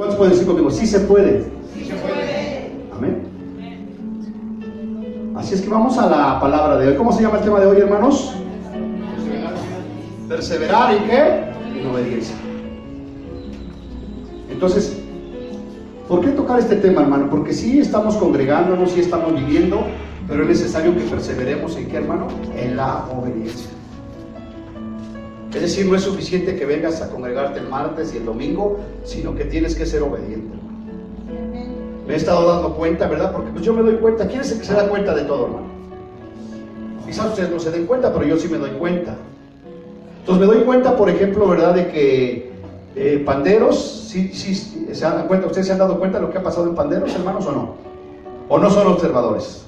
¿Cuántos pueden decir conmigo? Sí se puede. Sí se puede. Amén. Así es que vamos a la palabra de hoy. ¿Cómo se llama el tema de hoy, hermanos? Perseverar en qué? En obediencia. Entonces, ¿por qué tocar este tema, hermano? Porque sí estamos congregándonos, sí estamos viviendo, pero es necesario que perseveremos en qué, hermano? En la obediencia. Es decir, no es suficiente que vengas a congregarte el martes y el domingo, sino que tienes que ser obediente. Me he estado dando cuenta, ¿verdad? Porque pues yo me doy cuenta. ¿Quién es el que se da cuenta de todo, hermano? Quizás ustedes no se den cuenta, pero yo sí me doy cuenta. Entonces me doy cuenta, por ejemplo, ¿verdad? De que Panderos, sí se dan cuenta. ¿Ustedes se han dado cuenta de lo que ha pasado en Panderos, hermanos, o no? ¿O no son observadores?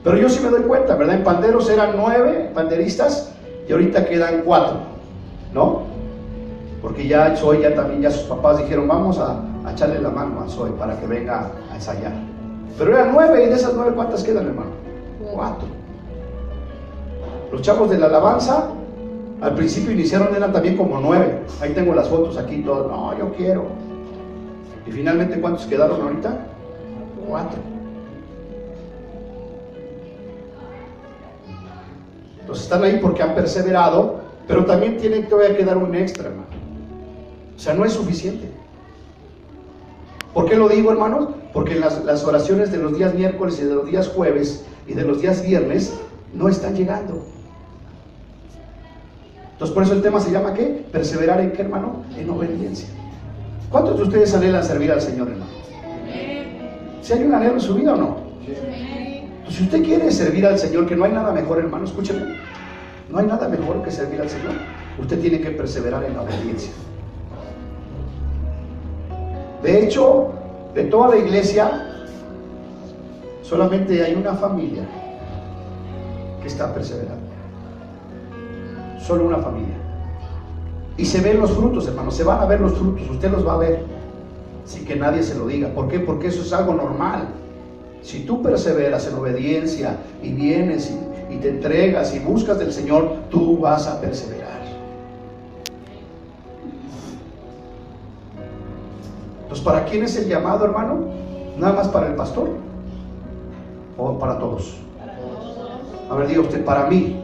Pero yo sí me doy cuenta, ¿verdad? En Panderos eran 9 panderistas y ahorita quedan 4, ¿no? Porque ya Zoe, ya sus papás dijeron, vamos a echarle la mano a Zoe para que venga a ensayar. Pero eran 9 y de esas 9, ¿cuántas quedan, hermano? 4. Los chavos de la alabanza, al principio iniciaron, eran también como 9. Ahí tengo las fotos aquí, todo. No, yo quiero. Y finalmente, ¿cuántos quedaron ahorita? 4. Entonces están ahí porque han perseverado, pero también tienen todavía que dar un extra, hermano. O sea, no es suficiente. ¿Por qué lo digo, hermanos? Porque las oraciones de los días miércoles y de los días jueves y de los días viernes no están llegando. Entonces por eso el tema se llama ¿qué? Perseverar en qué, hermano? En obediencia. ¿Cuántos de ustedes anhelan servir al Señor, hermano? ¿Si hay un anhelo en su vida o no? Entonces, si usted quiere servir al Señor, que no hay nada mejor, hermano, escúcheme, no hay nada mejor que servir al Señor. Usted tiene que perseverar en la obediencia. De hecho, de toda la iglesia, solamente hay una familia que está perseverando. Solo una familia. Y se ven los frutos, hermano, se van a ver los frutos, usted los va a ver, sin que nadie se lo diga. ¿Por qué? Porque eso es algo normal. Si tú perseveras en obediencia y vienes y te entregas y buscas del Señor, tú vas a perseverar. Entonces, ¿para quién es el llamado, hermano? ¿Nada más para el pastor? ¿O para todos? A ver, diga usted, para mí.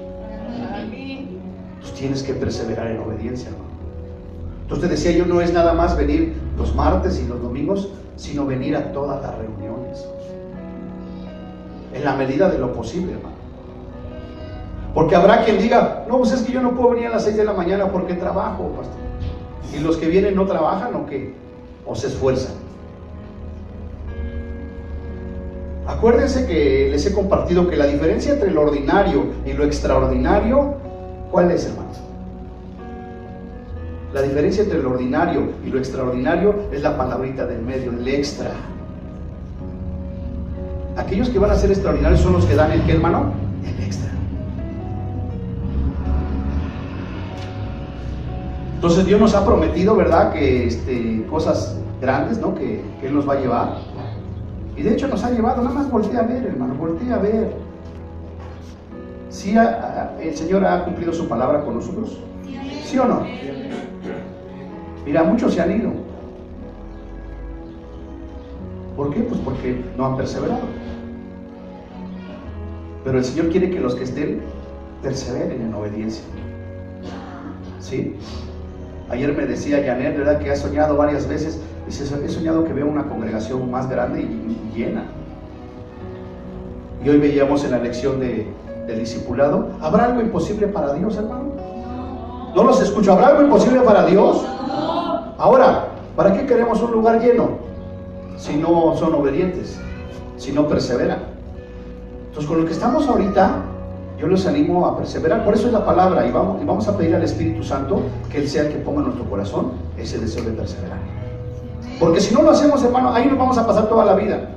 Pues tienes que perseverar en obediencia, hermano. Entonces te decía yo, no es nada más venir los martes y los domingos, sino venir a todas las reuniones. En la medida de lo posible, hermano. Porque habrá quien diga, no, pues es que yo no puedo venir a las 6 de la mañana porque trabajo, pastor. ¿Y los que vienen no trabajan o qué? ¿O se esfuerzan? Acuérdense que les he compartido que la diferencia entre lo ordinario y lo extraordinario, ¿cuál es, hermanos? La diferencia entre lo ordinario y lo extraordinario es la palabrita del medio, el extra. Aquellos que van a ser extraordinarios son los que dan el ¿qué, hermano? El extra. Entonces Dios nos ha prometido, ¿verdad? Que cosas grandes, ¿no? Que Él nos va a llevar. Y de hecho nos ha llevado, nada más voltea a ver, hermano, voltea a ver. ¿Sí el Señor ha cumplido su palabra con nosotros? ¿Sí o no? Mira, muchos se han ido. ¿Por qué? Pues porque no han perseverado. Pero el Señor quiere que los que estén perseveren en obediencia. ¿Sí? Ayer me decía Janet, ¿verdad? Que ha soñado varias veces. Dice, he soñado que veo una congregación más grande y llena. Y hoy veíamos en la lección del discipulado. ¿Habrá algo imposible para Dios, hermano? No los escucho. ¿Habrá algo imposible para Dios? Ahora, ¿para qué queremos un lugar lleno? Si no son obedientes, si no perseveran. Entonces, con lo que estamos ahorita, yo los animo a perseverar. Por eso es la palabra. Y vamos a pedir al Espíritu Santo que Él sea el que ponga en nuestro corazón ese deseo de perseverar. Porque si no lo hacemos, hermano, ahí nos vamos a pasar toda la vida.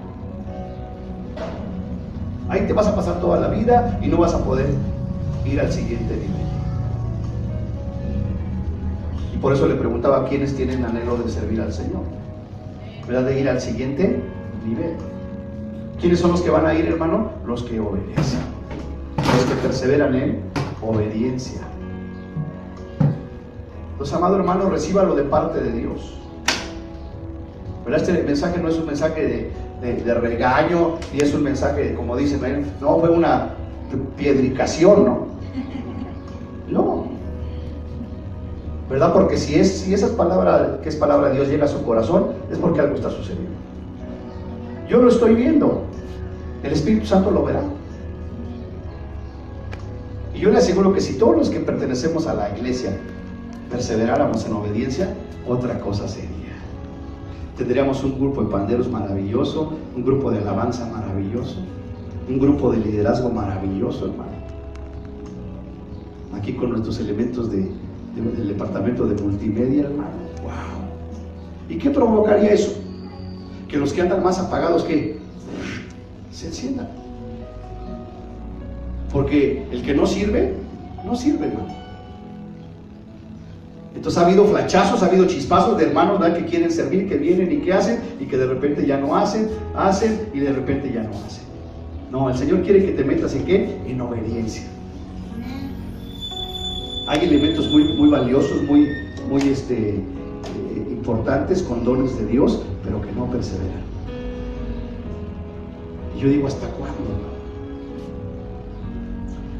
Ahí te vas a pasar toda la vida y no vas a poder ir al siguiente nivel. Y por eso le preguntaba a quienes tienen anhelo de servir al Señor, ¿verdad? De ir al siguiente nivel. ¿Quiénes son los que van a ir, hermano? Los que obedecen, los que perseveran en obediencia. Los amados hermanos, recíbalo de parte de Dios. ¿verdad? Este mensaje no es un mensaje de regaño, y es un mensaje, como dicen, no fue una piedricación, ¿no? No, ¿verdad? Porque si esa palabra, que es palabra de Dios, llega a su corazón, es porque algo está sucediendo. Yo lo estoy viendo, el Espíritu Santo lo verá. Y yo le aseguro que si todos los que pertenecemos a la iglesia perseveráramos en obediencia, otra cosa sería. Tendríamos un grupo de panderos maravilloso, un grupo de alabanza maravilloso, un grupo de liderazgo maravilloso, hermano. Aquí con nuestros elementos del departamento de multimedia, hermano. ¡Wow! ¿Y qué provocaría eso? Que los que andan más apagados, ¿qué? Se enciendan. Porque el que no sirve, hermano. Entonces ha habido flachazos, ha habido chispazos de hermanos, ¿verdad?, que quieren servir, que vienen y que hacen, y que de repente ya no hacen y de repente ya no hacen. No, el Señor quiere que te metas ¿en qué? En obediencia. Hay elementos muy valiosos, muy importantes, con dones de Dios, pero que no perseveran. Y yo digo, ¿hasta cuándo?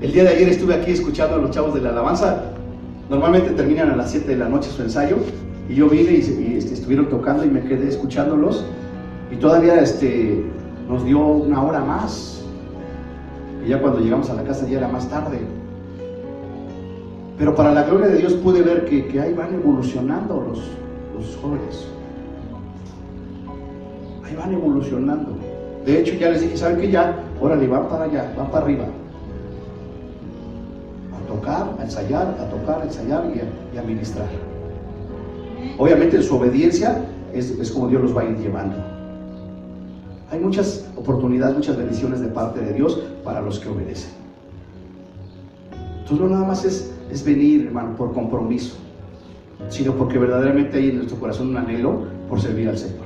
El día de ayer estuve aquí escuchando a los chavos de la alabanza. Normalmente terminan a las 7 de la noche su ensayo, y yo vine y estuvieron tocando y me quedé escuchándolos, y todavía nos dio una hora más, y ya cuando llegamos a la casa ya era más tarde. Pero para la gloria de Dios pude ver que ahí van evolucionando los jóvenes. Ahí van evolucionando. De hecho ya les dije, ¿saben qué? Ya, órale, van para allá, van para arriba. Tocar, a ensayar, a tocar, a ensayar y a ministrar. Obviamente en su obediencia es como Dios los va a ir llevando. Hay muchas oportunidades, muchas bendiciones de parte de Dios para los que obedecen. Entonces no nada más es venir, hermano, por compromiso, sino porque verdaderamente hay en nuestro corazón un anhelo por servir al Señor.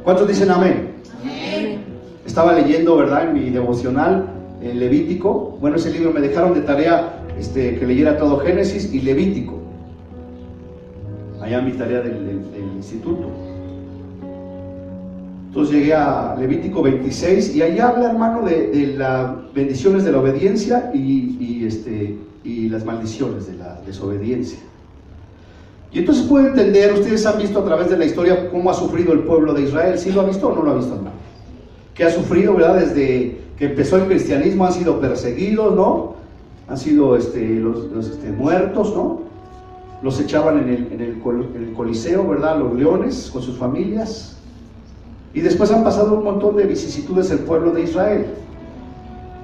¿Cuántos dicen amén? Amén. Estaba leyendo, ¿verdad?, en mi devocional, en Levítico. Bueno, ese libro me dejaron de tarea que leyera todo Génesis y Levítico, allá en mi tarea del instituto. Entonces llegué a Levítico 26 y ahí habla, hermano, de las bendiciones de la obediencia y las maldiciones de la desobediencia. Y entonces puede entender, ustedes han visto a través de la historia cómo ha sufrido el pueblo de Israel. ¿Sí lo ha visto o no lo ha visto, hermano? Que ha sufrido, ¿verdad? Desde que empezó el cristianismo han sido perseguidos, ¿no? Han sido muertos, ¿no? Los echaban en el Coliseo, ¿verdad? Los leones con sus familias. Y después han pasado un montón de vicisitudes el pueblo de Israel,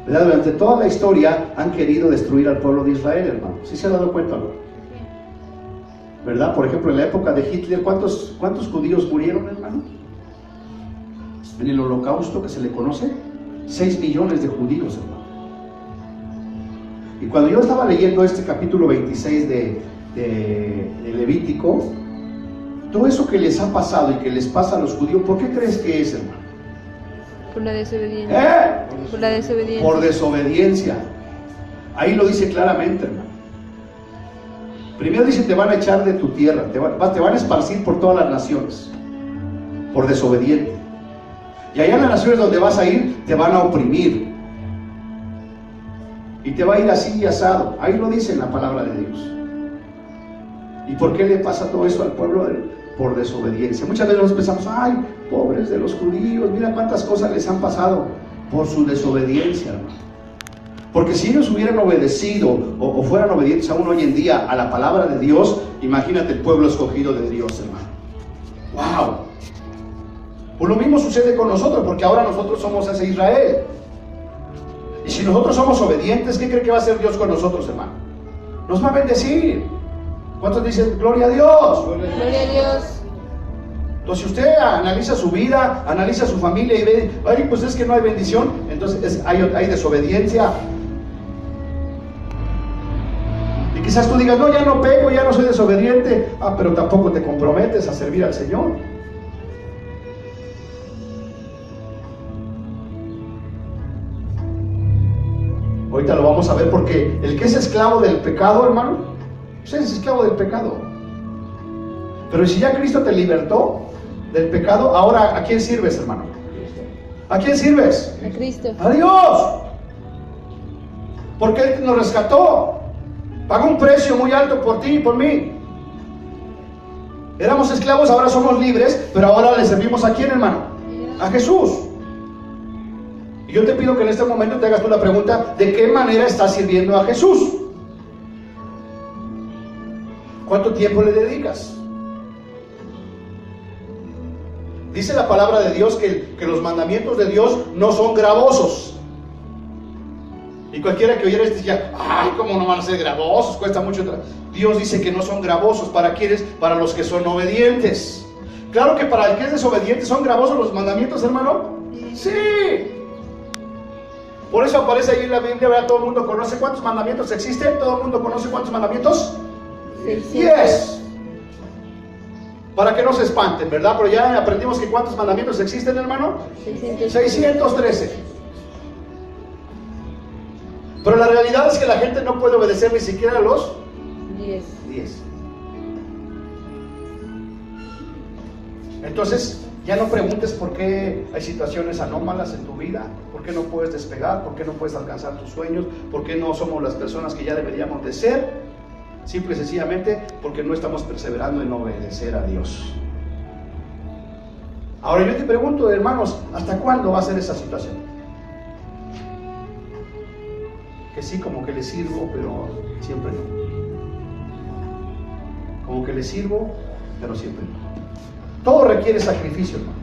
¿verdad? Durante toda la historia han querido destruir al pueblo de Israel, hermano. ¿Sí se han dado cuenta, no? ¿Verdad? Por ejemplo, en la época de Hitler, ¿cuántos judíos murieron, hermano? En el Holocausto, que se le conoce, 6 millones de judíos, hermano. Y cuando yo estaba leyendo este capítulo 26 de Levítico, todo eso que les ha pasado y que les pasa a los judíos, ¿por qué crees que es, hermano? Por la desobediencia. Por la desobediencia. Por desobediencia. Ahí lo dice claramente, hermano. Primero dice, te van a echar de tu tierra, te van a esparcir por todas las naciones, por desobediente. Y allá en las naciones donde vas a ir, te van a oprimir. Y te va a ir así y asado. Ahí lo dice en la palabra de Dios. ¿Y por qué le pasa todo eso al pueblo? Por desobediencia. Muchas veces nos pensamos, ay, pobres de los judíos, mira cuántas cosas les han pasado por su desobediencia, hermano. Porque si ellos hubieran obedecido o fueran obedientes aún hoy en día a la palabra de Dios, imagínate el pueblo escogido de Dios, hermano. ¡Wow! Pues lo mismo sucede con nosotros, porque ahora nosotros somos ese Israel. Y si nosotros somos obedientes, ¿qué cree que va a hacer Dios con nosotros, hermano? Nos va a bendecir. ¿Cuántos dicen gloria a Dios? Gloria a Dios. Entonces, si usted analiza su vida, analiza su familia y ve, ay, pues es que no hay bendición, entonces hay desobediencia. Y quizás tú digas, no, ya no pego, ya no soy desobediente. Pero tampoco te comprometes a servir al Señor. Ahorita lo vamos a ver, porque el que es esclavo del pecado, hermano, usted es esclavo del pecado. Pero si ya Cristo te libertó, del pecado. Ahora, ¿a quién sirves, hermano? ¿A quién sirves? A Cristo. A Dios. Porque Él nos rescató. Pagó un precio muy alto por ti y por mí. Éramos esclavos, ahora somos libres, pero ahora le servimos ¿a quién, hermano? A Jesús. Y yo te pido que en este momento te hagas tú la pregunta: ¿de qué manera estás sirviendo a Jesús? ¿Cuánto tiempo le dedicas? Dice la palabra de Dios que los mandamientos de Dios no son gravosos. Y cualquiera que oyera esto decía: ay, ¿cómo no van a ser gravosos? Cuesta mucho. Dios dice que no son gravosos. ¿Para quiénes? Para los que son obedientes. Claro que para el que es desobediente son gravosos los mandamientos, hermano. Sí. Por eso aparece ahí en la Biblia, ¿verdad? Todo el mundo conoce cuántos mandamientos existen. Todo el mundo conoce cuántos mandamientos. 10. Para que no se espanten, ¿verdad? Pero ya aprendimos que cuántos mandamientos existen, hermano. 613. Pero la realidad es que la gente no puede obedecer ni siquiera a los 10. Entonces, ya no preguntes por qué hay situaciones anómalas en tu vida, por qué no puedes despegar, por qué no puedes alcanzar tus sueños, por qué no somos las personas que ya deberíamos de ser. Simple y sencillamente porque no estamos perseverando en obedecer a Dios. Ahora yo te pregunto, hermanos, ¿hasta cuándo va a ser esa situación? Que sí, como que le sirvo, pero siempre no. Como que le sirvo, pero siempre no. Todo requiere sacrificio, hermano.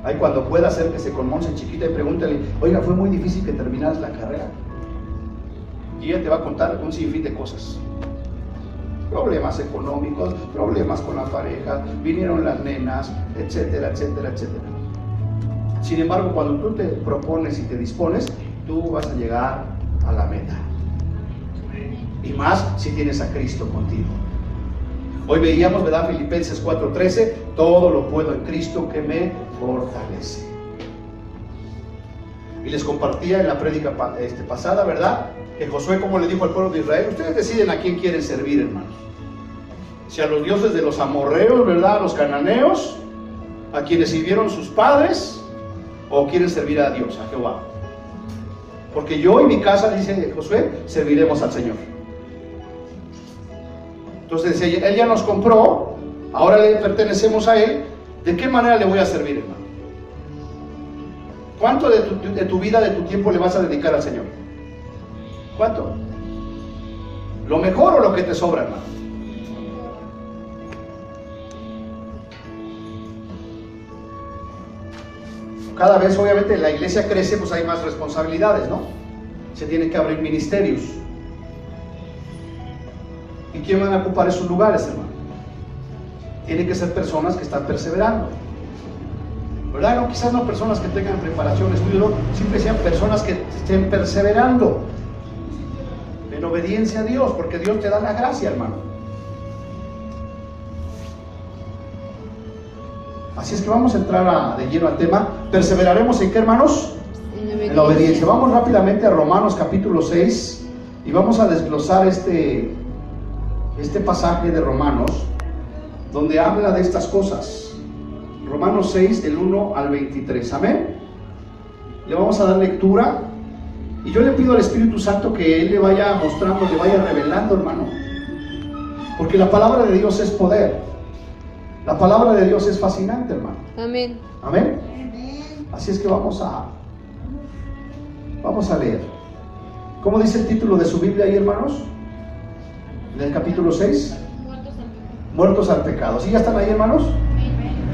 Ahí cuando pueda acérquese con Monse chiquita y pregúntale: oiga, fue muy difícil que terminaras la carrera. Y ella te va a contar un sinfín de cosas. Problemas económicos, problemas con la pareja, vinieron las nenas, etcétera, etcétera, etcétera. Sin embargo, cuando tú te propones y te dispones, tú vas a llegar a la meta. Y más si tienes a Cristo contigo. Hoy veíamos, ¿verdad? Filipenses 4:13, todo lo puedo en Cristo que me fortalece. Y les compartía en la prédica pasada, ¿verdad? Que Josué, como le dijo al pueblo de Israel: ustedes deciden a quién quieren servir, hermanos. Si a los dioses de los amorreos, ¿verdad? A los cananeos, a quienes sirvieron sus padres, o quieren servir a Dios, a Jehová. Porque yo y mi casa, dice Josué, serviremos al Señor. Entonces decía: Él ya nos compró, ahora le pertenecemos a Él. ¿De qué manera le voy a servir, hermano? ¿Cuánto de tu vida, de tu tiempo le vas a dedicar al Señor? ¿Cuánto? ¿Lo mejor o lo que te sobra, hermano? Cada vez, obviamente, la iglesia crece, pues hay más responsabilidades, ¿no? Se tienen que abrir ministerios. ¿Y quién van a ocupar esos lugares, hermano? Tienen que ser personas que están perseverando, ¿verdad? No, quizás no personas que tengan preparación, estudio, no, siempre sean personas que estén perseverando en obediencia a Dios, porque Dios te da la gracia, hermano. Así es que vamos a entrar de lleno al tema. ¿Perseveraremos en qué, hermanos? En la obediencia. Vamos rápidamente a Romanos capítulo 6 y vamos a desglosar este pasaje de Romanos, donde habla de estas cosas. Romanos 6, del 1 al 23. Amén. Le vamos a dar lectura. Y yo le pido al Espíritu Santo que Él le vaya mostrando, le vaya revelando, hermano. Porque la palabra de Dios es poder. La palabra de Dios es fascinante, hermano. Amén. Amén. Así es que vamos a leer. ¿Cómo dice el título de su Biblia ahí, hermanos? En el capítulo 6. Muertos al pecado. ¿Sí ya están ahí, hermanos?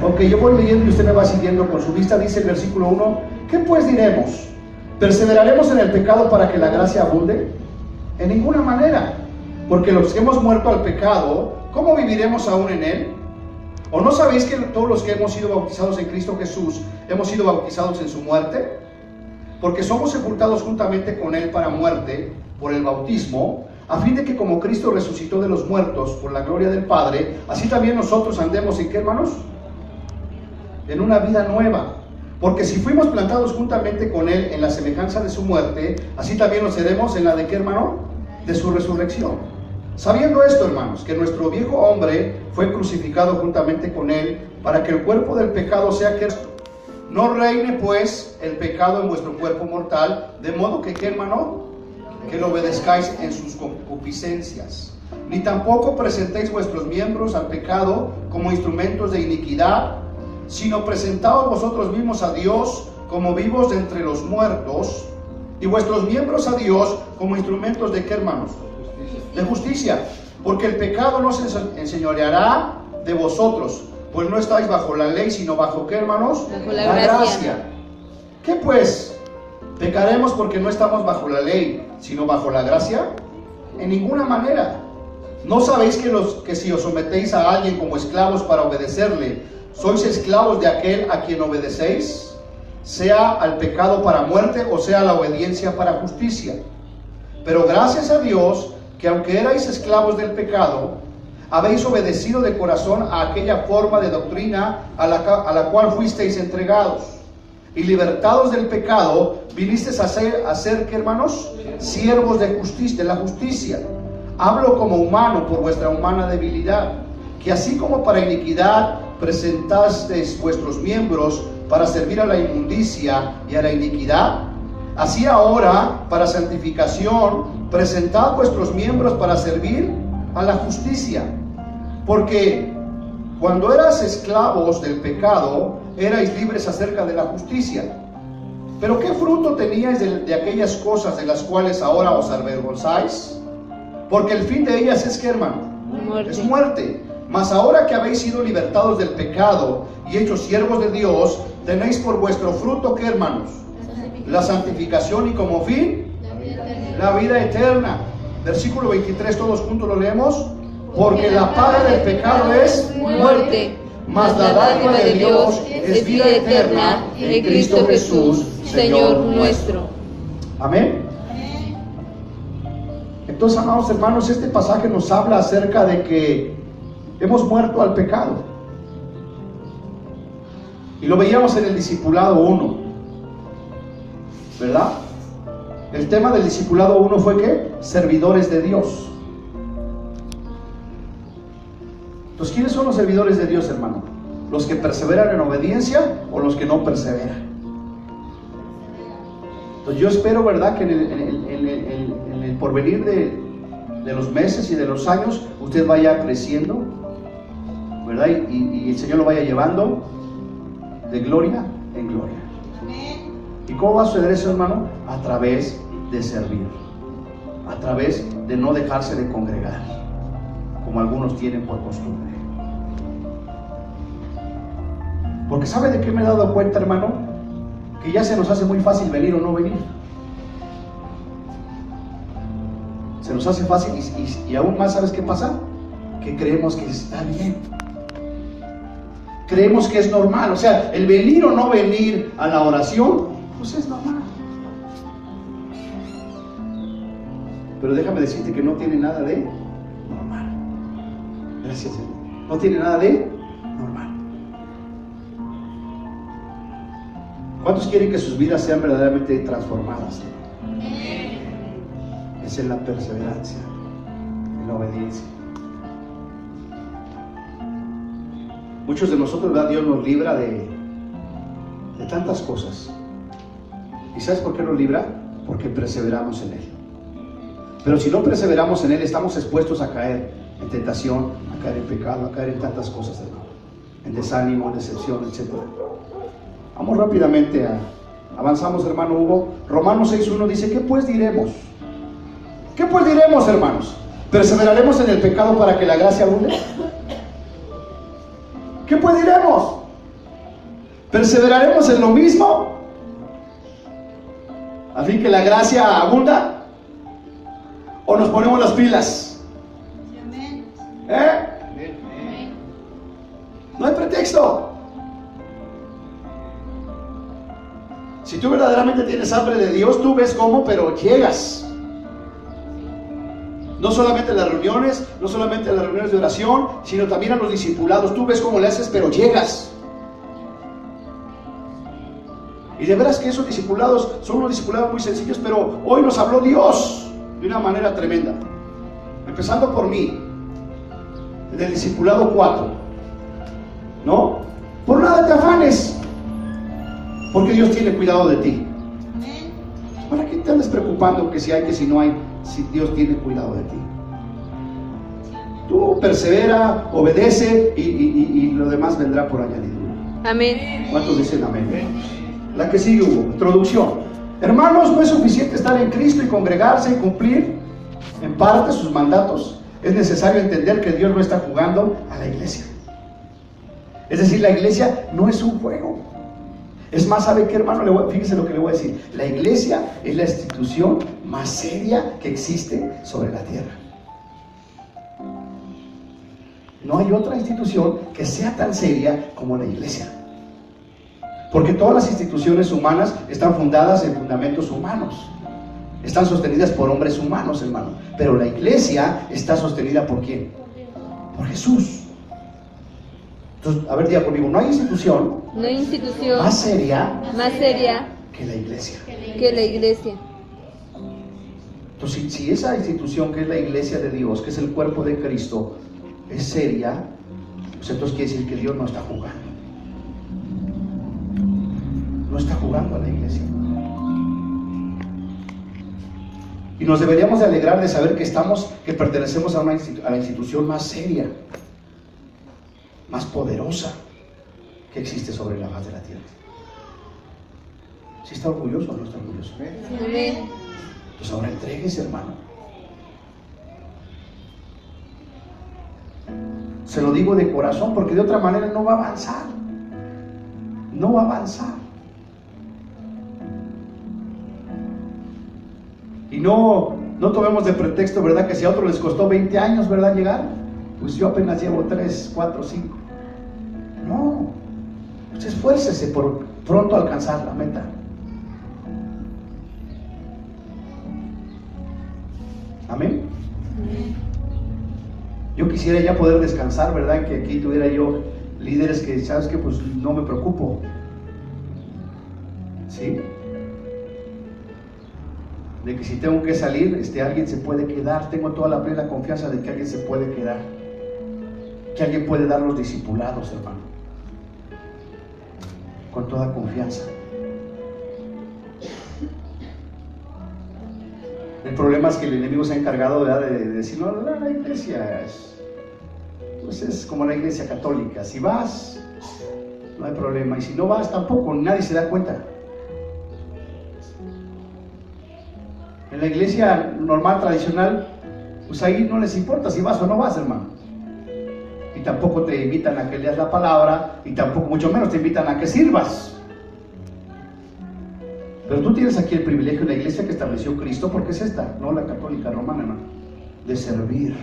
Ok, yo voy leyendo y usted me va siguiendo con su vista. Dice el versículo 1: ¿qué pues diremos? ¿Perseveraremos en el pecado para que la gracia abunde? En ninguna manera, porque los que hemos muerto al pecado, ¿cómo viviremos aún en él? ¿O no sabéis que todos los que hemos sido bautizados en Cristo Jesús hemos sido bautizados en su muerte? Porque somos sepultados juntamente con él para muerte por el bautismo, a fin de que como Cristo resucitó de los muertos por la gloria del Padre, así también nosotros andemos ¿en qué, hermanos? En una vida nueva. Porque si fuimos plantados juntamente con Él en la semejanza de su muerte, así también nos seremos en la de ¿qué, hermano? De su resurrección. Sabiendo esto, hermanos, que nuestro viejo hombre fue crucificado juntamente con él, para que el cuerpo del pecado sea que no reine pues el pecado en vuestro cuerpo mortal, de modo que, ¿qué, hermano? Que lo obedezcáis en sus concupiscencias. Ni tampoco presentéis vuestros miembros al pecado como instrumentos de iniquidad, sino presentaos vosotros mismos a Dios como vivos de entre los muertos, y vuestros miembros a Dios como instrumentos de, ¿qué, hermanos? De justicia. Porque el pecado no se enseñoreará de vosotros, pues no estáis bajo la ley, sino bajo, ¿qué, hermanos? Bajo la gracia. ¿Qué pues? ¿Pecaremos porque no estamos bajo la ley, sino bajo la gracia? En ninguna manera. ¿No sabéis que si os sometéis a alguien como esclavos para obedecerle, sois esclavos de aquel a quien obedecéis? Sea al pecado para muerte o sea a la obediencia para justicia. Pero gracias a Dios que aunque erais esclavos del pecado, habéis obedecido de corazón a aquella forma de doctrina a la cual fuisteis entregados. Y libertados del pecado, vinisteis a ser, ¿qué, hermanos? Siervos de la justicia. Hablo como humano por vuestra humana debilidad, que así como para iniquidad presentasteis vuestros miembros para servir a la inmundicia y a la iniquidad, así ahora para santificación presentad vuestros miembros para servir a la justicia. Porque cuando eras esclavos del pecado, erais libres acerca de la justicia. Pero ¿qué fruto teníais de aquellas cosas de las cuales ahora os avergonzáis? Porque el fin de ellas es, ¿qué, hermano? Muerte. Es muerte. Mas ahora que habéis sido libertados del pecado y hechos siervos de Dios, tenéis por vuestro fruto, ¿qué, hermanos? La santificación y como fin, la vida eterna. Versículo 23, todos juntos lo leemos. Porque la paga del pecado es muerte, mas la dádiva de Dios es vida eterna en Cristo Jesús, Señor nuestro. Amén. Entonces, amados hermanos, este pasaje nos habla acerca de que hemos muerto al pecado. Y lo veíamos en el discipulado 1, ¿verdad? El tema del discipulado 1 fue ¿qué? Servidores de Dios. Entonces, ¿quiénes son los servidores de Dios, hermano? ¿Los que perseveran en obediencia o los que no perseveran? Entonces, yo espero, ¿verdad?, que en el porvenir de los meses y de los años usted vaya creciendo, ¿verdad? Y el Señor lo vaya llevando de gloria en gloria. ¿Y cómo va a suceder eso, hermano? A través de servir, a través de no dejarse de congregar, como algunos tienen por costumbre. Porque ¿sabe de qué me he dado cuenta, hermano? Que ya se nos hace muy fácil venir o no venir. Se nos hace fácil y aún más, ¿sabes qué pasa? Que creemos que está bien. Creemos que es normal. O sea, el venir o no venir a la oración, pues es normal. Pero déjame decirte que no tiene nada de normal. Gracias, Señor. No tiene nada de normal. ¿Cuántos quieren que sus vidas sean verdaderamente transformadas? Es en la perseverancia, en la obediencia. Muchos de nosotros, ¿verdad? Dios nos libra de tantas cosas. ¿Y sabes por qué nos libra? Porque perseveramos en Él. Pero si no perseveramos en Él, estamos expuestos a caer en tentación, a caer en pecado, a caer en tantas cosas, hermano. En desánimo, en decepción, etc. Vamos rápidamente avanzamos, hermano Hugo. Romanos 6:1 dice, ¿qué pues diremos? ¿Qué pues diremos, hermanos? ¿Perseveraremos en el pecado para que la gracia abunde? ¿Qué pues diremos? ¿Perseveraremos en lo mismo a fin que la gracia abunda? ¿O nos ponemos las pilas? No hay pretexto. Si tú verdaderamente tienes hambre de Dios, tú ves cómo, pero llegas. No solamente a las reuniones, no solamente a las reuniones de oración, sino también a los discipulados. Tú ves cómo le haces, pero llegas. Y de veras que esos discipulados son unos discipulados muy sencillos, pero hoy nos habló Dios de una manera tremenda. empezando por mí, del discipulado 4, ¿no? Por nada te afanes, porque Dios tiene cuidado de ti. ¿Para qué te andas preocupando que si hay, que si no hay, si Dios tiene cuidado de ti? Tú persevera, obedece y lo demás vendrá por añadidura. Amén. ¿Cuántos dicen amén? La que sigue, Hugo. Introducción. Hermanos, no es suficiente estar en Cristo y congregarse y cumplir en parte sus mandatos. Es necesario entender que Dios no está jugando a la iglesia. Es decir, la iglesia no es un juego. Es más, ¿sabe qué, hermano? Fíjese lo que le voy a decir. La iglesia es la institución más seria que existe sobre la tierra. No hay otra institución que sea tan seria como la iglesia. Porque todas las instituciones humanas están fundadas en fundamentos humanos. Están sostenidas por hombres humanos, hermano. Pero la iglesia está sostenida ¿por quién? Por Jesús. Entonces, a ver, diga conmigo, no hay institución más seria que la iglesia. Entonces, si esa institución que es la iglesia de Dios, que es el cuerpo de Cristo, es seria, pues entonces quiere decir que Dios no está jugando. No está jugando a la iglesia. Y nos deberíamos de alegrar de saber que pertenecemos a la institución más seria, más poderosa que existe sobre la faz de la tierra. ¿Sí está orgulloso o no está orgulloso? Amén. Pues ahora entréguese, hermano. Se lo digo de corazón, porque de otra manera no va a avanzar. No va a avanzar. Y no tomemos de pretexto, ¿verdad? Que si a otros les costó 20 años, ¿verdad? Llegar, pues yo apenas llevo 3, 4, 5. No. Pues esfuércese por pronto alcanzar la meta. Amén. Yo quisiera ya poder descansar, ¿verdad? Que aquí tuviera yo líderes que, ¿sabes qué? Pues no me preocupo. ¿Sí? De que si tengo que salir, alguien se puede quedar. Tengo toda la plena confianza de que alguien se puede quedar. Que alguien puede dar los discipulados, hermano. Con toda confianza. El problema es que el enemigo se ha encargado, ¿verdad? de decir, no, la iglesia es como la iglesia católica. Si vas, no hay problema. Y si no vas, tampoco, nadie se da cuenta. En la iglesia normal, tradicional, pues ahí no les importa si vas o no vas, hermano. Y tampoco te invitan a que leas la palabra, y tampoco, mucho menos, te invitan a que sirvas. Pero tú tienes aquí el privilegio de la iglesia que estableció Cristo, porque es esta, no la católica romana, no, de servir.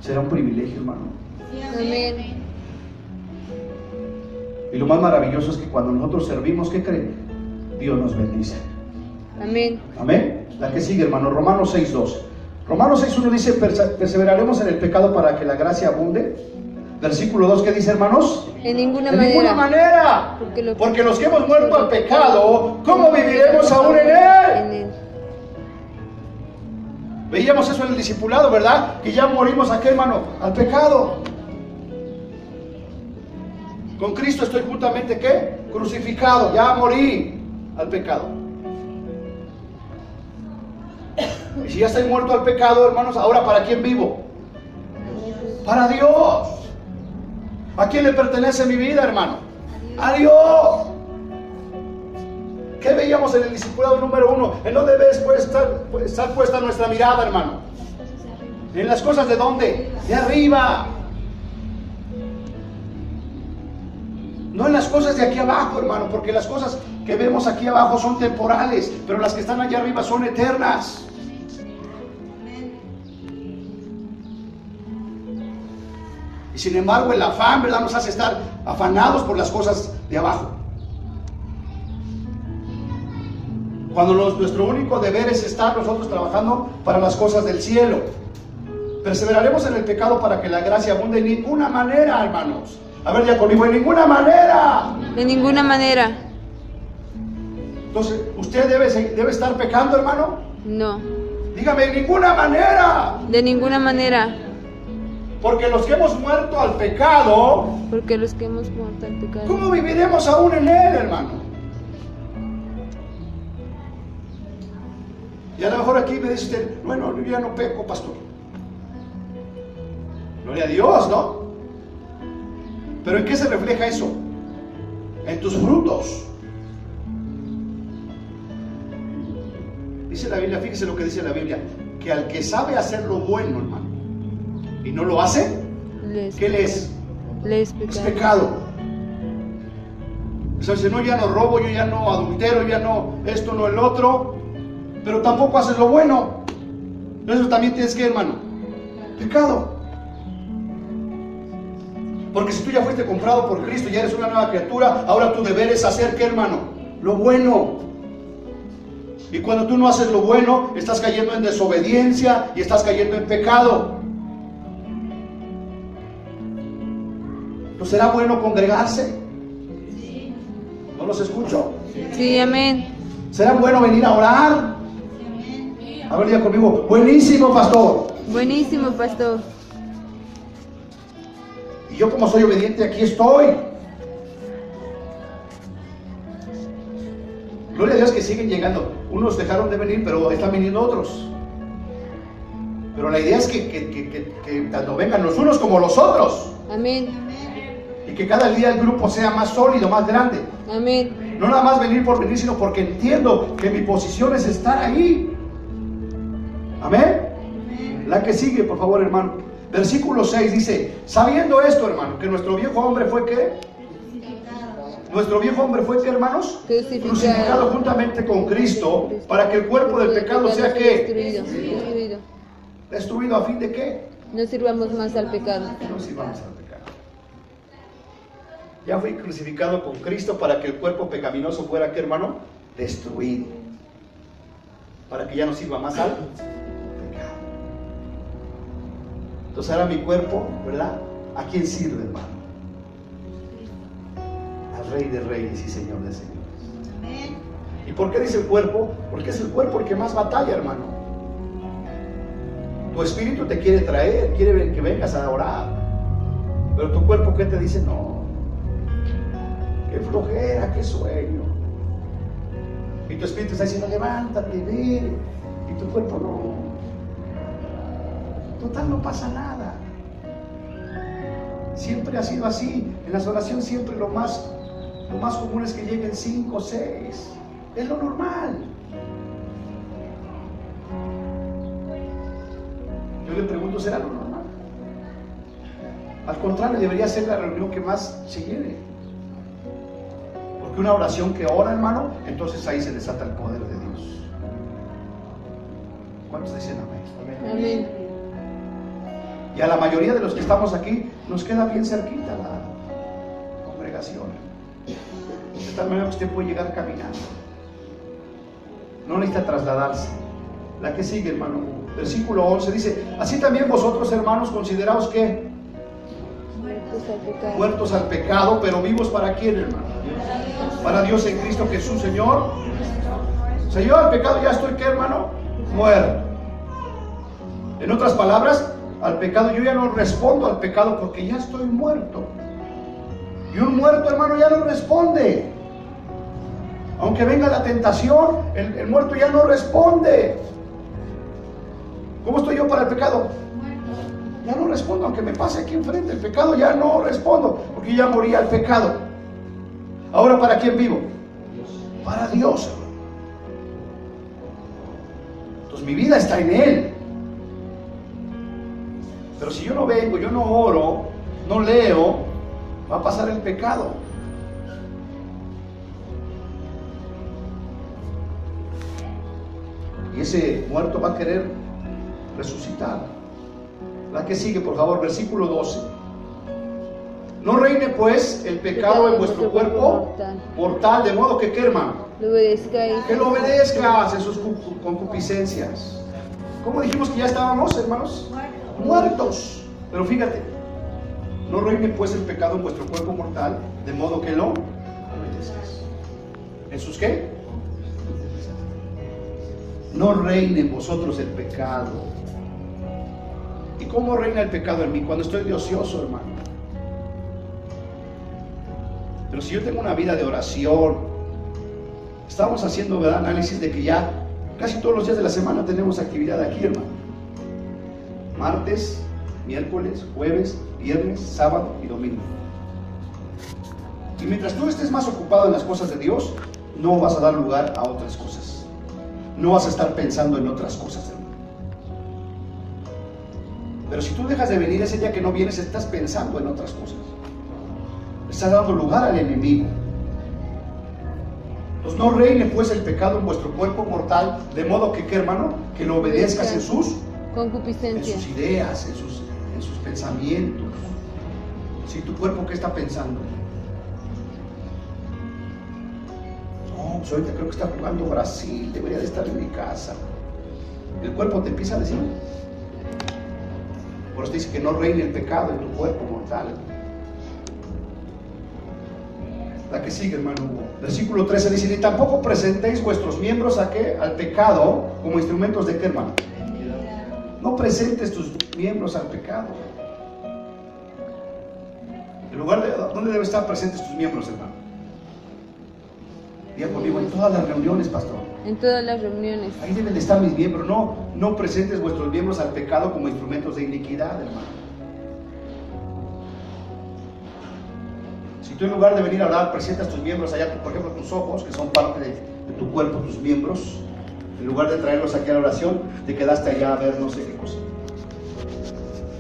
Será un privilegio, hermano. Amén. Y lo más maravilloso es que cuando nosotros servimos, ¿qué creen? Dios nos bendice. Amén. Amén. La que sigue, hermano, Romanos 6:2. Romanos 6:1 dice, perseveraremos en el pecado para que la gracia abunde. Versículo 2, ¿qué dice, hermanos? En ninguna manera. Porque los que hemos muerto al pecado, ¿cómo viviremos aún en él? Veíamos eso en el discipulado, ¿verdad? Que ya morimos, ¿a qué, hermano? Al pecado. Con Cristo estoy juntamente, ¿qué? Crucificado, ya morí al pecado. Y si ya estoy muerto al pecado, hermanos, ahora ¿para quién vivo? Para Dios. ¿A quién le pertenece mi vida, hermano? A Dios. ¿Qué veíamos en el discipulado número 1? ¿En dónde debe estar puesta nuestra mirada, hermano? ¿En las cosas de dónde? De arriba. No en las cosas de aquí abajo, hermano, porque las cosas que vemos aquí abajo son temporales, pero las que están allá arriba son eternas. Y sin embargo el afán, ¿verdad?, nos hace estar afanados por las cosas de abajo. Cuando nuestro único deber es estar nosotros trabajando para las cosas del cielo. Perseveraremos en el pecado para que la gracia abunde. En ninguna manera, hermanos. A ver, ya conmigo, en ninguna manera. De ninguna manera. Entonces, ¿usted debe estar pecando, hermano? No, Dígame, de ninguna manera. de ninguna manera. Porque los que hemos muerto al pecado, Porque los que hemos muerto al pecado, ¿cómo viviremos aún en él, hermano? Y a lo mejor aquí me dice usted, bueno, yo ya no peco, pastor. Gloria a Dios, ¿no? Pero ¿en qué se refleja eso? En tus frutos. Dice la Biblia, fíjese lo que dice la Biblia, que al que sabe hacer lo bueno, hermano, y no lo hace, ¿qué le es? Le es Es pecado. pecado. O sea, dice, no, ya no robo, yo ya no adultero, ya no esto, no el otro, pero tampoco haces lo bueno. Eso también tienes que, hermano, pecado. Porque si tú ya fuiste comprado por Cristo, ya eres una nueva criatura, ahora tu deber es hacer, ¿qué, hermano? Lo bueno. Y cuando tú no haces lo bueno, estás cayendo en desobediencia y estás cayendo en pecado. ¿No será bueno congregarse? ¿No los escucho? Sí, amén. ¿Será bueno venir a orar? A ver, diga conmigo, buenísimo, pastor. Buenísimo, pastor. Y yo, como soy obediente, aquí estoy. Gloria a Dios que siguen llegando. Unos dejaron de venir, pero están viniendo otros. Pero la idea es que tanto vengan los unos como los otros. Amén. Y que cada día el grupo sea más sólido, más grande. Amén. No nada más venir por venir, sino porque entiendo que mi posición es estar ahí. Amén. La que sigue, por favor, hermano. Versículo 6 dice, sabiendo esto, hermano, que nuestro viejo hombre fue ¿qué? Nuestro viejo hombre fue ¿qué, hermanos? Crucificado juntamente con Cristo, para que el cuerpo del pecado sea ¿qué? Destruido. Destruido, ¿a fin de qué? No sirvamos más al pecado. No sirvamos al pecado. Ya fui crucificado con Cristo para que el cuerpo pecaminoso fuera ¿qué, hermano? Destruido. Para que ya no sirva más al pecado. Entonces ahora mi cuerpo, ¿verdad? ¿A quién sirve, hermano? Al Rey de Reyes y Señor de Señores. ¿Y por qué dice el cuerpo? Porque es el cuerpo el que más batalla, hermano. Tu espíritu te quiere traer, quiere que vengas a orar. Pero tu cuerpo, ¿qué te dice? No. Qué flojera, qué sueño. Y tu espíritu está diciendo, levántate y ven. Y tu cuerpo no. Total, no pasa nada. Siempre ha sido así. En las oraciones siempre lo más común es que lleguen 5 o 6. Es lo normal. Yo le pregunto, ¿será lo normal? Al contrario, debería ser la reunión que más se llene. Porque una oración que ora, hermano, entonces ahí se desata el poder de Dios. ¿Cuántos dicen amén? Amén. Y a la mayoría de los que estamos aquí nos queda bien cerquita la congregación. De tal manera que usted puede llegar caminando. No necesita trasladarse. La que sigue, hermano. Versículo 11 dice, así también vosotros, hermanos, consideraos que muertos al pecado, pero vivos ¿para quién, hermano? Para Dios en Cristo Jesús, Señor. O sea, yo al pecado ya estoy, ¿qué, hermano? Muerto. En otras palabras, al pecado yo ya no respondo al pecado porque ya estoy muerto. Y un muerto, hermano, ya no responde. Aunque venga la tentación, el muerto ya no responde. ¿Cómo estoy yo para el pecado? Ya no respondo, aunque me pase aquí enfrente el pecado, ya no respondo, porque ya morí al pecado. Ahora, ¿para quién vivo? Para Dios, hermano. Entonces mi vida está en Él. Pero si yo no vengo, yo no oro, no leo, va a pasar el pecado. Y ese muerto va a querer resucitar. La que sigue, por favor, versículo 12. No reine pues el pecado en vuestro cuerpo mortal, de modo que, ¿qué, hermano? Que lo obedezcas en sus concupiscencias. ¿Cómo dijimos que ya estábamos, hermanos? Muertos. Pero fíjate, no reine pues el pecado en vuestro cuerpo mortal, de modo que lo obedezcas. ¿En sus qué? no reine en vosotros el pecado. ¿Y cómo reina el pecado en mí? Cuando estoy de ocioso, hermano. Pero si yo tengo una vida de oración, estamos haciendo, ¿verdad?, análisis de que ya casi todos los días de la semana tenemos actividad aquí, hermano. Martes, miércoles, jueves, viernes, sábado y domingo. Y mientras tú estés más ocupado en las cosas de Dios, no vas a dar lugar a otras cosas. No vas a estar pensando en otras cosas, hermano. Pero si tú dejas de venir ese día que no vienes, estás pensando en otras cosas. Estás dando lugar al enemigo. Pues no reine pues el pecado en vuestro cuerpo mortal, de modo que, ¿qué, hermano? Que lo obedezcas en sus concupiscencias, ideas, en sus pensamientos. Si tu cuerpo, ¿qué está pensando? No, pues ahorita creo que está jugando Brasil, debería de estar en mi casa. El cuerpo te empieza a decir. Por eso dice que no reine el pecado en tu cuerpo mortal. La que sigue, hermano Hugo. Versículo 13 dice: ni tampoco presentéis vuestros miembros ¿a qué? Al pecado como instrumentos de qué, hermano. No presentes tus miembros al pecado. En lugar de, ¿dónde deben estar presentes tus miembros, hermano? Diga conmigo, en todas las reuniones, pastor. En todas las reuniones. Ahí deben de estar mis miembros. No presentes vuestros miembros al pecado como instrumentos de iniquidad, hermano. Si tú en lugar de venir a orar presentas tus miembros allá, por ejemplo tus ojos, que son parte de tu cuerpo, tus miembros, en lugar de traerlos aquí a la oración, te quedaste allá a ver no sé qué cosa.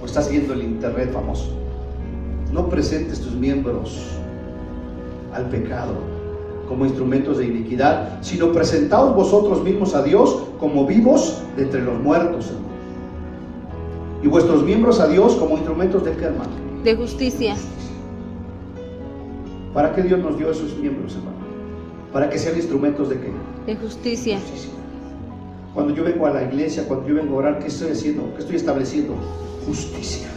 O estás viendo el internet famoso. No presentes tus miembros al pecado como instrumentos de iniquidad, sino presentaos vosotros mismos a Dios como vivos de entre los muertos, hermano. Y vuestros miembros a Dios como instrumentos de qué, hermano? De justicia. ¿Para qué Dios nos dio esos miembros, hermano? ¿Para que sean instrumentos de qué? De justicia. Cuando yo vengo a la iglesia, cuando yo vengo a orar, ¿qué estoy haciendo? ¿Qué estoy estableciendo? Justicia.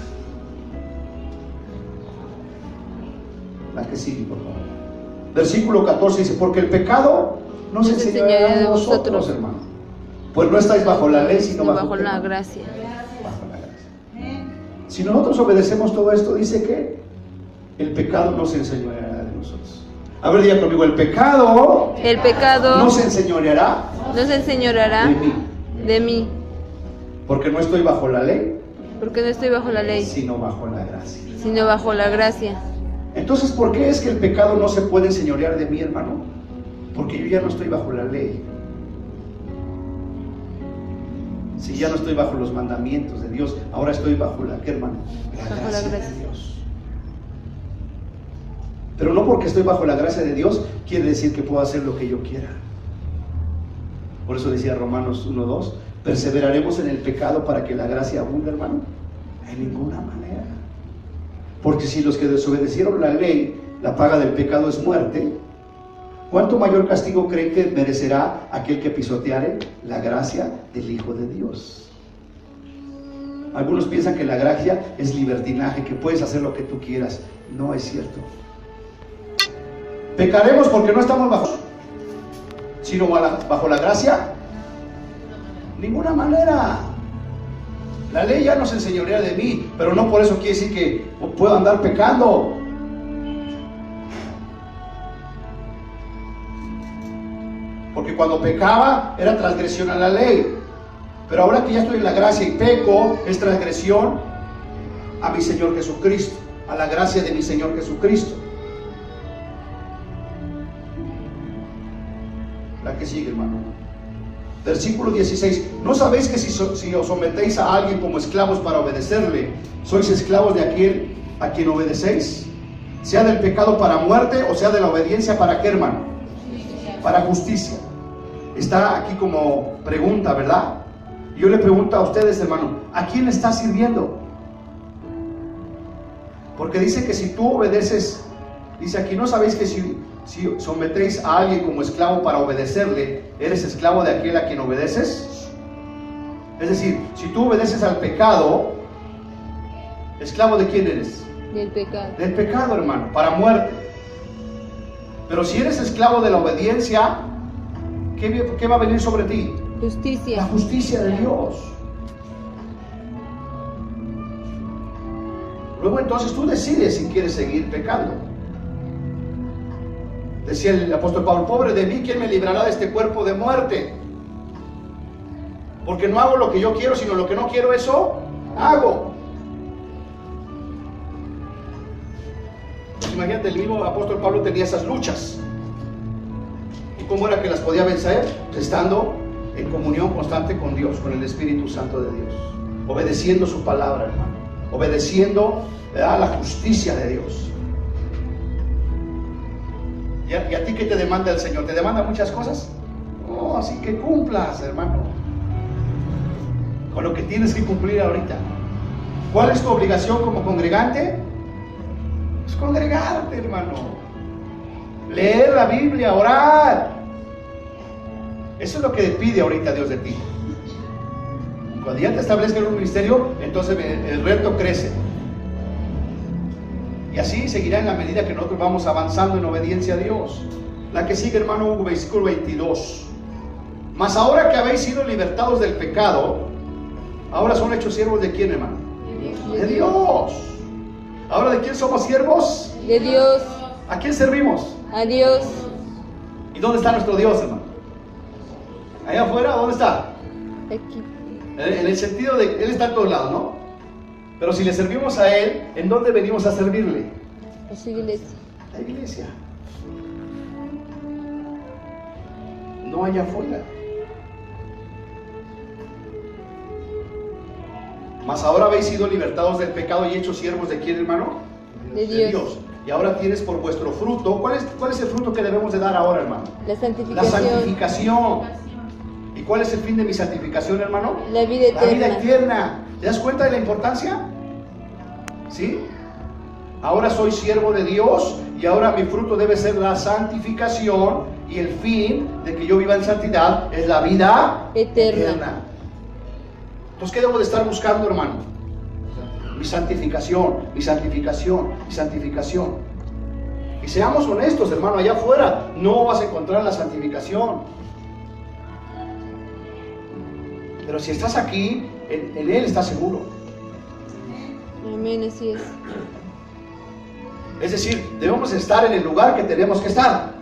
La que sigue, por favor. Versículo 14 dice: porque el pecado no se enseñará de vosotros, hermano. Pues no estáis bajo la ley, sino bajo la gracia. Bajo la gracia. Si nosotros obedecemos todo esto, dice que el pecado no se enseñoreará de nosotros. A ver, diga conmigo: el pecado no se enseñoreará de mí. Porque no estoy bajo la ley. Porque no estoy bajo la ley, sino bajo la gracia. Sino bajo la gracia. Entonces, ¿por qué es que el pecado no se puede enseñorear de mí, hermano? Porque yo ya no estoy bajo la ley. Si ya no estoy bajo los mandamientos de Dios, ahora estoy bajo la ¿qué, hermano? Bajo la gracia de Dios. Pero no porque estoy bajo la gracia de Dios quiere decir que puedo hacer lo que yo quiera. Por eso decía Romanos 1:2: perseveraremos en el pecado para que la gracia abunde, hermano. De ninguna manera. Porque si los que desobedecieron la ley, la paga del pecado es muerte, ¿cuánto mayor castigo creen que merecerá aquel que pisoteare la gracia del Hijo de Dios? Algunos piensan que la gracia es libertinaje, que puedes hacer lo que tú quieras. No es cierto. ¿Pecaremos porque no estamos sino bajo la gracia? Ninguna manera. La ley ya nos enseñorea de mí, pero no por eso quiere decir que puedo andar pecando. Porque cuando pecaba era transgresión a la ley, pero ahora que ya estoy en la gracia y peco, es transgresión a mi Señor Jesucristo, a la gracia de mi Señor Jesucristo. La que sigue, hermano. Versículo 16: ¿no sabéis que si os sometéis a alguien como esclavos para obedecerle, sois esclavos de aquel a quien obedecéis? Sea del pecado para muerte o sea de la obediencia para qué, hermano? Para justicia. Está aquí como pregunta, ¿verdad? Yo le pregunto a ustedes, hermano, ¿a quién estás sirviendo? Porque dice que si tú obedeces, dice aquí: ¿no sabéis que si sometéis a alguien como esclavo para obedecerle, eres esclavo de aquel a quien obedeces? Es decir, si tú obedeces al pecado, ¿esclavo de quién eres? Del pecado. Del pecado, hermano, para muerte. Pero si eres esclavo de la obediencia, ¿qué va a venir sobre ti? La Justicia. justicia de Dios. Luego entonces tú decides si quieres seguir pecando. Decía el apóstol Pablo: pobre de mí, ¿quién me librará de este cuerpo de muerte? Porque no hago lo que yo quiero, sino lo que no quiero, eso hago. Pues imagínate, el mismo apóstol Pablo tenía esas luchas. ¿Y cómo era que las podía vencer? Estando en comunión constante con Dios, con el Espíritu Santo de Dios, obedeciendo su palabra, hermano, obedeciendo, ¿verdad?, la justicia de Dios. ¿Y a ti qué te demanda el Señor? ¿Te demanda muchas cosas? No, así que cumplas, hermano, con lo que tienes que cumplir ahorita. ¿Cuál es tu obligación como congregante? Es congregarte, hermano, leer la Biblia, orar. Eso es lo que pide ahorita Dios de ti. Cuando ya te establezca en un ministerio, entonces el reto crece. Y así seguirá en la medida que nosotros vamos avanzando en obediencia a Dios. La que sigue, hermano Hugo, versículo 22. Mas ahora que habéis sido libertados del pecado, ahora son hechos siervos ¿de quién, hermano? De Dios. ¿Ahora de quién somos siervos? De Dios. ¿A quién servimos? A Dios. ¿Y dónde está nuestro Dios, hermano? Allá afuera, ¿dónde está? Aquí. En el sentido de Él está en todos lados, ¿no? Pero si le servimos a Él, ¿en dónde venimos a servirle? A su iglesia. La iglesia. No allá afuera. Mas ahora habéis sido libertados del pecado y hechos siervos ¿de quién, hermano? De Dios. Y ahora tienes por vuestro fruto. ¿Cuál es el fruto que debemos de dar ahora, hermano? La La santificación. santificación. ¿Y cuál es el fin de mi santificación, hermano? La vida La vida eterna. eterna. ¿Te das cuenta de la importancia? ¿Sí? Ahora soy siervo de Dios y ahora mi fruto debe ser la santificación, y el fin de que yo viva en santidad es la vida Eterna. Entonces, ¿qué debo de estar buscando, hermano? Mi santificación, mi santificación, mi santificación. Y seamos honestos, hermano, allá afuera no vas a encontrar la santificación. Pero si estás aquí, en Él estás seguro. Amén, así es. Es decir, debemos estar en el lugar que tenemos que estar.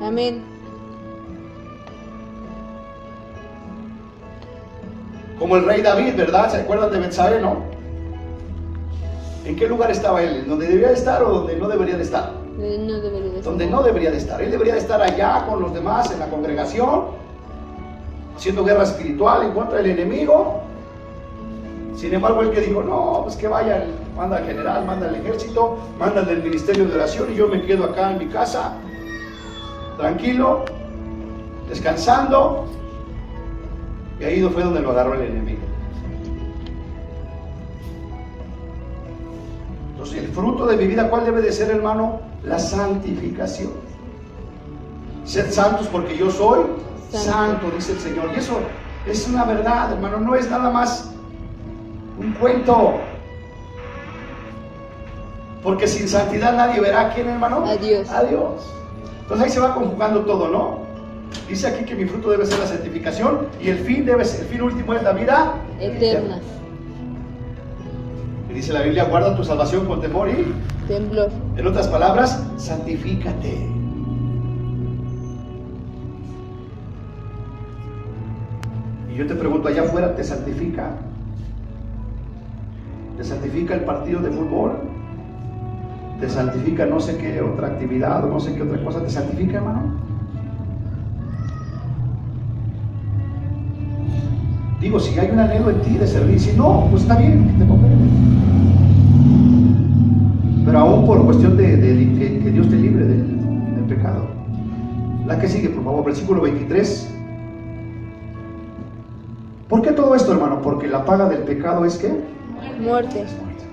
Amén. Como el rey David, ¿verdad? ¿Se acuerdan de Betsabé, no? ¿En qué lugar estaba él? ¿Donde debería de estar o donde no debería de estar? No debería de ser. Donde no debería de estar. Él debería de estar allá con los demás en la congregación, haciendo guerra espiritual en contra del enemigo. Sin embargo, él que dijo: no, pues que vaya, manda al general, manda al ejército, manda al del ministerio de oración, y yo me quedo acá en mi casa, tranquilo, descansando. Y ahí fue donde lo agarró el enemigo. Entonces, el fruto de mi vida, ¿cuál debe de ser, hermano? La santificación. Sed santos porque yo soy santo, dice el Señor. Y eso es una verdad, hermano, no es nada más un cuento. Porque sin santidad nadie verá a quién, hermano. A Dios. A Dios. Entonces ahí se va conjugando todo, ¿no? Dice aquí que mi fruto debe ser la santificación y el fin último es la vida Eterna. Y dice la Biblia: guarda tu salvación con temor y Temblor. en otras palabras, santifícate. Y yo te pregunto, allá afuera, ¿te santifica? ¿Te santifica el partido de fútbol? ¿Te santifica no sé qué otra actividad o no sé qué otra cosa? ¿Te santifica, hermano? Digo, si hay un anhelo en ti de servir, si no, pues está bien, te comprende. Pero aún por cuestión de que Dios te libre del pecado. La que sigue, por favor, versículo 23. ¿Por qué todo esto, hermano? Porque la paga del pecado es ¿qué? Muerte. Es muerte.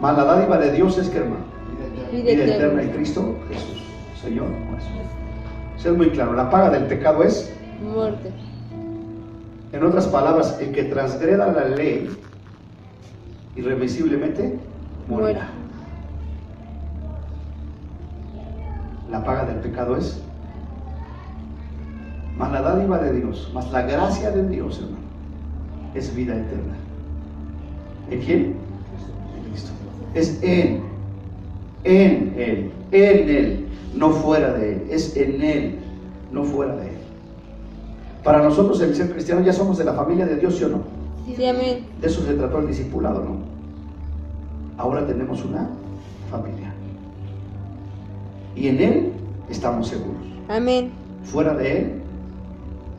Mas la dádiva de Dios es ¿qué, hermano? Vida Vida eterna eterna. en Cristo Jesús, Señor nuestro. Eso es muy claro. La paga del pecado es Muerte. En otras palabras, el que transgreda la ley irremisiblemente morirá. La paga del pecado es Mas la dádiva de Dios, mas la gracia de Dios, hermano, es vida eterna. ¿En quién? En Cristo. Es en Él, no fuera de Él. Es en Él, no fuera de Él. Para nosotros el ser cristiano ya somos de la familia de Dios, ¿sí o no? Sí, amén. De eso se trató el discipulado, ¿no? Ahora tenemos una familia. Y en Él estamos seguros. Amén. Fuera de Él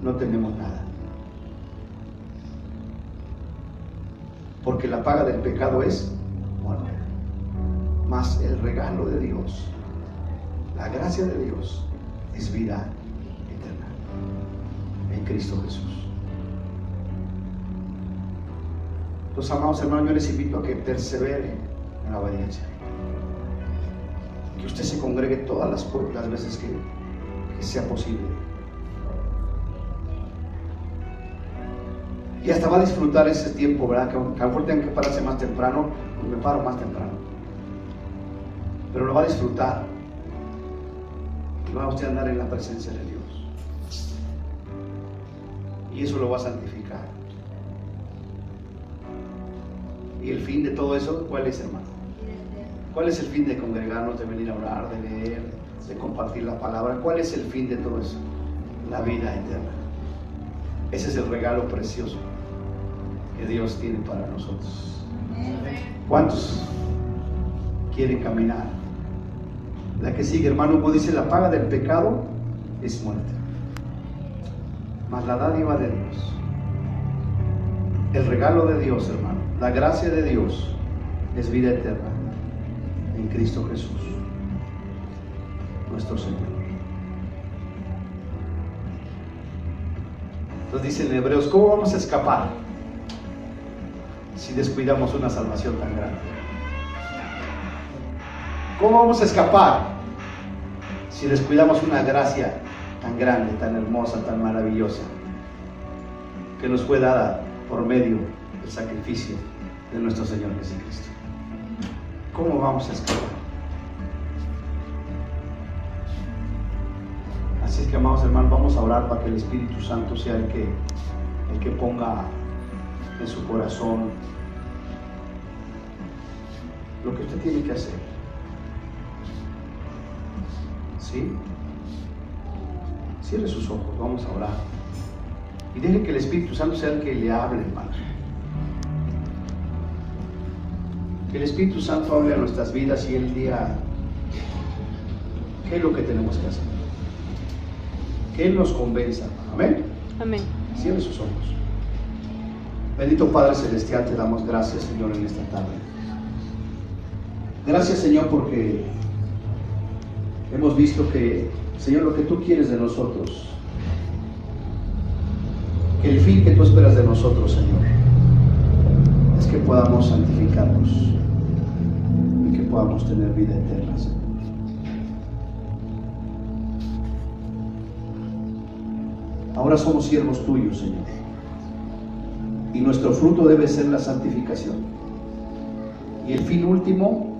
no tenemos nada. Porque la paga del pecado es muerte. Mas el regalo de Dios, la gracia de Dios, es vida eterna en Cristo Jesús. Los amados hermanos, yo les invito a que perseveren en la obediencia. Que usted se congregue todas las veces que sea posible. Y hasta va a disfrutar ese tiempo, ¿verdad? Que a lo mejor tengan que pararse más temprano, pues me paro más temprano. Pero lo va a disfrutar. Y va a usted andar en la presencia de Dios. Y eso lo va a santificar. Y el fin de todo eso, ¿cuál es, hermano? ¿Cuál es el fin de congregarnos, de venir a orar, de leer, de compartir la palabra? ¿Cuál es el fin de todo eso? La vida eterna. Ese es el regalo precioso que Dios tiene para nosotros. ¿Cuántos quieren caminar? La que sigue, hermano, como dice, la paga del pecado es muerte. Mas la dádiva de Dios, el regalo de Dios, hermano, la gracia de Dios es vida eterna en Cristo Jesús, nuestro Señor. Entonces dice en Hebreos, ¿cómo vamos a escapar si descuidamos una salvación tan grande? ¿Cómo vamos a escapar si descuidamos una gracia tan grande, tan hermosa, tan maravillosa, que nos fue dada por medio del sacrificio de nuestro Señor Jesucristo? ¿Cómo vamos a escapar? Así es que, amados hermanos, vamos a orar para que el Espíritu Santo sea el que ponga en su corazón lo que usted tiene que hacer. ¿Sí? Cierre sus ojos, vamos a orar. Y deje que el Espíritu Santo sea el que le hable, hermano. Que el Espíritu Santo hable a nuestras vidas y Él diga qué es lo que tenemos que hacer. Que Él nos convenza. Amén. Amén. Cierre sus ojos. Bendito Padre Celestial, te damos gracias, Señor, en esta tarde. Gracias, Señor, porque hemos visto que, Señor, lo que tú quieres de nosotros, que el fin que tú esperas de nosotros, Señor, es que podamos santificarnos y que podamos tener vida eterna, Señor. Ahora somos siervos tuyos, Señor, y nuestro fruto debe ser la santificación. Y el fin último